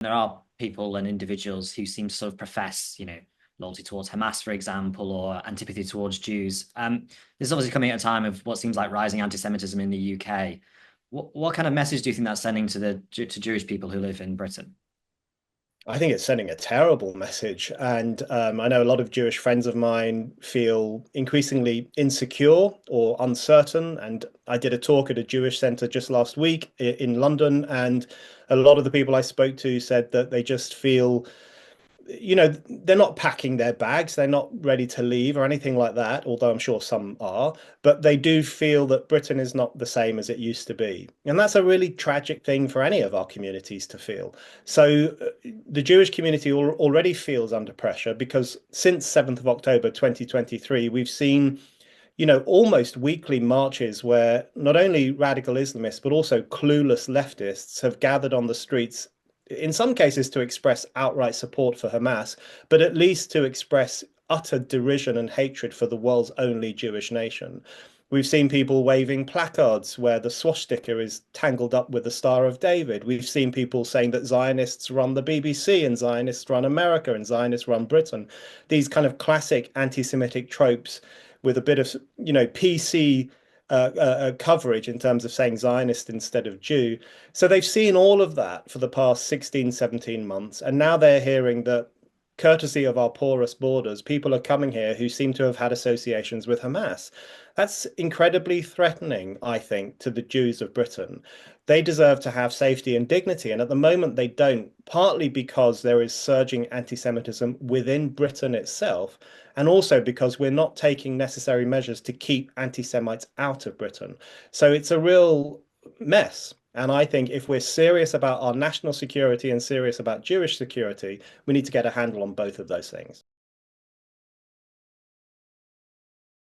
There are people and individuals who seem to sort of profess, loyalty towards Hamas, for example, or antipathy towards Jews. This is obviously coming at a time of what seems like rising anti-Semitism in the UK. What kind of message do you think that's sending to Jewish people who live in Britain? I think it's sending a terrible message. And I know a lot of Jewish friends of mine feel increasingly insecure or uncertain. And I did a talk at a Jewish center just last week in London. And a lot of the people I spoke to said that they just feel they're not packing their bags, they're not ready to leave or anything like that, although I'm sure some are, but they do feel that Britain is not the same as it used to be. And that's a really tragic thing for any of our communities to feel. So the Jewish community already feels under pressure because since 7th of October 2023, we've seen almost weekly marches where not only radical Islamists, but also clueless leftists have gathered on the streets, in some cases to express outright support for Hamas, but at least to express utter derision and hatred for the world's only Jewish nation. We've seen people waving placards where the swastika is tangled up with the Star of David. We've seen people saying that Zionists run the BBC and Zionists run America and Zionists run Britain. These kind of classic anti-Semitic tropes with a bit of, PC coverage in terms of saying Zionist instead of Jew. So they've seen all of that for the past 16, 17 months. And now they're hearing that, courtesy of our porous borders, people are coming here who seem to have had associations with Hamas. That's incredibly threatening, I think, to the Jews of Britain. They deserve to have safety and dignity. And at the moment, they don't, partly because there is surging anti Semitism within Britain itself, and also because we're not taking necessary measures to keep anti Semites out of Britain. So it's a real mess. And I think if we're serious about our national security and serious about Jewish security, we need to get a handle on both of those things.